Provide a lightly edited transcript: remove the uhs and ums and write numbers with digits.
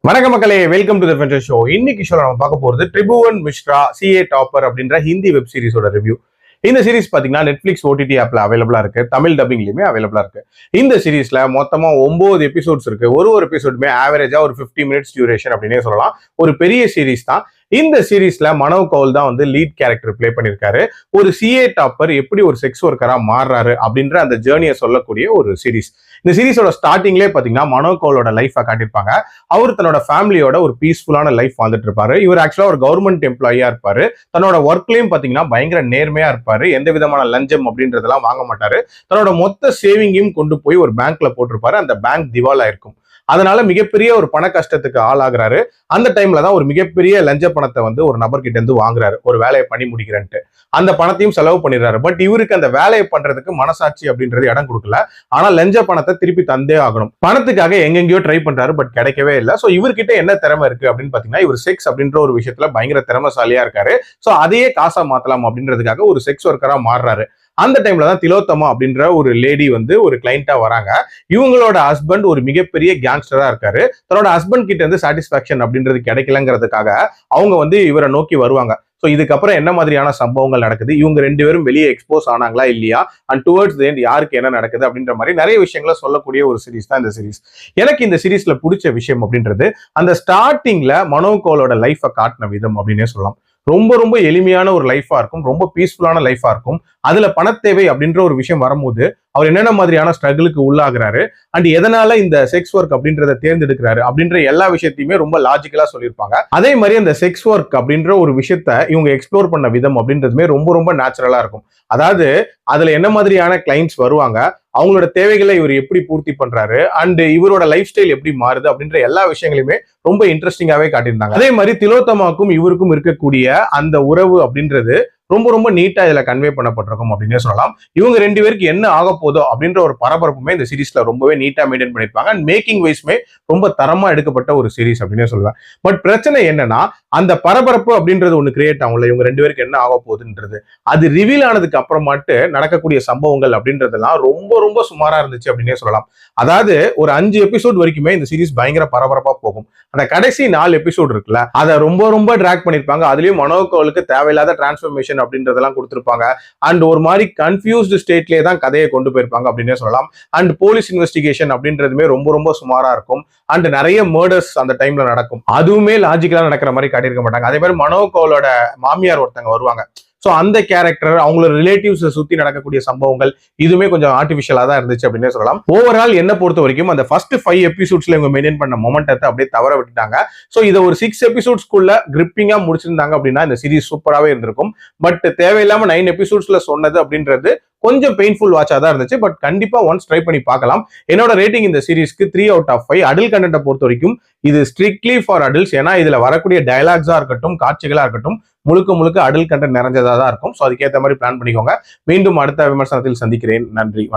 வணக்க மக்களே, welcome to the Fender show. இன்னைக்கு ஷோ நம்ம பார்க்க போறது ட்ரிபுவன் மிஸ்ரா சிஏ டாப்பர் அப்படின்ற ஹிந்தி வெப் சீரிஸோட ரிவ்யூ. இந்த சீரிஸ் பாத்தீங்கன்னா நெட்ஃபிளிக்ஸ் ஓடிடி ஆப்ல அவைலபிளா இருக்கு, தமிழ் டப்பிங்லயுமே அவைலபிளா இருக்கு. இந்த சீரிஸ்ல மொத்தமா 9 எபிசோட்ஸ் இருக்கு. ஒரு எபிசோடுமே ஆவரேஜா ஒரு 50 மினிட்ஸ் டியூரேஷன் அப்படின்னே சொல்லலாம். ஒரு பெரிய சீரிஸ் தான். இந்த சீரிஸ்ல மனோ கவுல் தான் வந்து லீட் கேரக்டர் பிளே பண்ணிருக்காரு. ஒரு சிஏ டாப்பர் எப்படி ஒரு செக்ஸ் ஒர்க்கரா மாறுறாரு அப்படின்ற அந்த ஜேர்னியை சொல்லக்கூடிய ஒரு சீரிஸ். இந்த சீரிஸோட ஸ்டார்டிங்லேயே பாத்தீங்கன்னா மனோ கவுலோட லைஃபை காட்டியிருப்பாங்க. அவர் தன்னோட ஃபேமிலியோட ஒரு பீஸ்ஃபுல்லான லைஃப் வாழ்ந்துட்டு இருப்பாரு. இவர் ஆக்சுவலா ஒரு கவர்மெண்ட் எம்ப்ளாயியா இருப்பாரு. தன்னோட ஒர்க்லயும் பாத்தீங்கன்னா பயங்கர நேர்மையா இருப்பாரு. எந்த விதமான லஞ்சம் அப்படின்றதெல்லாம் வாங்க மாட்டாரு. தன்னோட மொத்த சேவிங்கையும் கொண்டு போய் ஒரு பேங்க்ல போட்டிருப்பாரு. அந்த பேங்க் திவாலா இருக்கும். அதனால மிகப்பெரிய ஒரு பண கஷ்டத்துக்கு ஆளாகிறாரு. அந்த டைம்ல தான் ஒரு மிகப்பெரிய லஞ்ச பணத்தை வந்து ஒரு நபர்கிட்ட இருந்து வாங்குறாரு, ஒரு வேலையை பண்ணி முடிக்கிறேன்ட்டு. அந்த பணத்தையும் செலவு பண்ணிடுறாரு. பட் இவருக்கு அந்த வேலையை பண்றதுக்கு மனசாட்சி அப்படின்றது இடம் கொடுக்கல. ஆனா லஞ்ச பணத்தை திருப்பி தந்தே ஆகணும். பணத்துக்காக எங்கெங்கயோ ட்ரை பண்றாரு, பட் கிடைக்கவே இல்லை. சோ இவர்கிட்ட என்ன திறமை இருக்கு அப்படின்னு பாத்தீங்கன்னா, இவர் செக்ஸ் அப்படின்ற ஒரு விஷயத்துல பயங்கர திறமைசாலியா இருக்காரு. சோ அதையே காசா மாத்தலாம் அப்படின்றதுக்காக ஒரு செக்ஸ் ஒர்க்கரா மாறுறாரு. அந்த டைம்ல தான் திலோத்தமா அப்படின்ற ஒரு லேடி வந்து ஒரு கிளைண்டா வராங்க. இவங்களோட ஹஸ்பண்ட் ஒரு மிகப்பெரிய கேங்ஸ்டரா இருக்காரு. தன்னோட ஹஸ்பண்ட் கிட்ட இருந்து சாட்டிஸ்பாக்சன் அப்படின்றது கிடைக்கலங்கிறதுக்காக அவங்க வந்து இவரை நோக்கி வருவாங்க. ஸோ இதுக்கப்புறம் என்ன மாதிரியான சம்பவங்கள் நடக்குது, இவங்க 2 பேரும் வெளியே எக்ஸ்போஸ் ஆனாங்களா இல்லையா, அண்ட் டுவர்ட்ஸ் தி எண்ட் யாருக்கு என்ன நடக்குது அப்படின்ற மாதிரி நிறைய விஷயங்களை சொல்லக்கூடிய ஒரு சீரிஸ் தான் இந்த சீரிஸ். எனக்கு இந்த சீரிஸ்ல பிடிச்ச விஷயம் அப்படின்றது அந்த ஸ்டார்டிங்ல மனோ கவுலோட லைஃபை காட்டின விதம் அப்படின்னே சொல்லலாம். ரொம்ப ரொம்ப எளிமையான ஒரு லைஃபா இருக்கும், ரொம்ப பீஸ்ஃபுல்லான லைஃபா இருக்கும். அதுல பணத்தேவை அப்படின்ற ஒரு விஷயம் வரும்போது அவர் என்னென்ன மாதிரியான ஸ்ட்ரகிளுக்கு உள்ளாகிறாரு, அண்ட் எதனால இந்த செக்ஸ் ஒர்க் அப்படின்றத தேர்ந்தெடுக்கிறாரு அப்படின்ற எல்லா விஷயத்தையுமே ரொம்ப லாஜிக்கலா சொல்லியிருப்பாங்க. அதே மாதிரி அந்த செக்ஸ் ஒர்க் அப்படின்ற ஒரு விஷயத்த இவங்க எக்ஸ்ப்ளோர் பண்ண விதம் அப்படின்றதுமே ரொம்ப ரொம்ப நேச்சுரலா இருக்கும். அதாவது அதுல என்ன மாதிரியான கிளைண்ட்ஸ் வருவாங்க, அவங்களோட தேவைகளை இவர் எப்படி பூர்த்தி பண்றாரு, அண்ட் இவரோட லைஃப் ஸ்டைல் எப்படி மாறுது அப்படின்ற எல்லா விஷயங்களையுமே ரொம்ப இன்ட்ரெஸ்டிங்காவே காட்டியிருந்தாங்க. அதே மாதிரி திலோத்தமாக்கும் இவருக்கும் இருக்கக்கூடிய அந்த உறவு அப்படின்றது ரொம்ப ரொம்ப நீட்டா இதுல கன்வே பண்ணப்பட்டிருக்கும் அப்படின்னே சொல்லலாம். இவங்க 2 பேருக்கு என்ன ஆக போதோ அப்படின்ற ஒரு பரபரப்புமே இந்த சீரிஸ்ல ரொம்பவே நீட்டா மெயின்டைன் பண்ணிருப்பாங்க. அண்ட் மேக்கிங் வைஸ்மே ரொம்ப தரமா எடுக்கப்பட்ட ஒரு சீரிஸ் அப்படின்னே சொல்லுவேன். பட் பிரச்சனை என்னன்னா, அந்த பரபரப்பு அப்படின்றது ஒண்ணு கிரியேட் ஆகும்ல, இவங்க 2 பேருக்கு என்ன ஆக போகுதுன்றது அது ரிவீல் ஆனதுக்கு அப்புறமாட்டு நடக்கக்கூடிய சம்பவங்கள் அப்படின்றதெல்லாம் ரொம்ப ரொம்ப சுமாரா இருந்துச்சு அப்படின்னே சொல்லலாம். அதாவது ஒரு 5 எபிசோட் வரைக்குமே இந்த சீரிஸ் பயங்கர பரபரப்பா போகும். அந்த கடைசி 4 எபிசோட் இருக்குல்ல, அதை ரொம்ப ரொம்ப டிராக் பண்ணிருப்பாங்க. அதுலயும் மனோ கவுலுக்கு தேவையில்லாத டிரான்ஸ்ஃபர்மேஷன் அப்படின்றதெல்லாம் கொடுத்திருப்பாங்க. அண்ட் ஒரு மாதிரி கன்ஃபியூஸ்டு ஸ்டேட்லயே தான் கதையை கொண்டு போயிருப்பாங்க அப்படின்னே சொல்லலாம். அண்ட் போலீஸ் இன்வெஸ்டிகேஷன் அப்படின்றதுமே ரொம்ப ரொம்ப சுமாரா இருக்கும். அண்ட் நிறைய மர்டர்ஸ் அந்த டைம்ல நடக்கும். அதுவுமே லாஜிக்கலா நடக்கிற மாதிரி காட்டியிருக்க மாட்டாங்க. அதே மாதிரி மனோ கவுலோட மாமியார் ஒருத்தங்க வருவாங்க. ஸோ அந்த கேரக்டர், அவங்களோட ரிலேட்டிவ்ஸை சுத்தி நடக்கக்கூடிய சம்பவங்கள் இதுவுமே கொஞ்சம் ஆர்டிஃபிஷியலா தான் இருந்துச்சு அப்படின்னே சொல்லலாம். ஓவரால் என்ன பொறுத்த வரைக்கும் அந்த ஃபர்ஸ்ட் 5 எபிசோட்ஸ்ல இவங்க மெயின்டைன் பண்ண மொமெண்டத்தை அப்படியே தவற விட்டுட்டாங்க. ஸோ இதை ஒரு 6 எபிசோட்ஸ்க்குள்ள கிரிப்பிங்கா முடிச்சிருந்தாங்க அப்படின்னா இந்த சீரிஸ் சூப்பராகவே இருந்திருக்கும். பட் தேவையில்லாம 9 எபிசோட்ஸ்ல சொன்னது அப்படின்றது கொஞ்சம் பெயின்ஃபுல் வாட்சா தான் இருந்துச்சு. பட் கண்டிப்பா ஒன்ஸ் ட்ரை பண்ணி பார்க்கலாம். என்னோட ரேட்டிங் இந்த சீரிஸ்க்கு 3 out of 5. அடல்ட் கண்டென்ட்டை பொறுத்த வரைக்கும் இது ஸ்ட்ரிக்ட்லி ஃபார் அடல்ட்ஸ். ஏன்னா இதுல வரக்கூடிய டயலாக்ஸா இருக்கட்டும், காட்சிகளா இருக்கட்டும், முழுக்க முழுக்க அடல்ட் கண்டென்ட் நிறைஞ்சதா தான் இருக்கும். ஸோ அதுக்கேற்ற மாதிரி பிளான் பண்ணிக்கோங்க. மீண்டும் அடுத்த விமர்சனத்தில் சந்திக்கிறேன். நன்றி, வணக்கம்.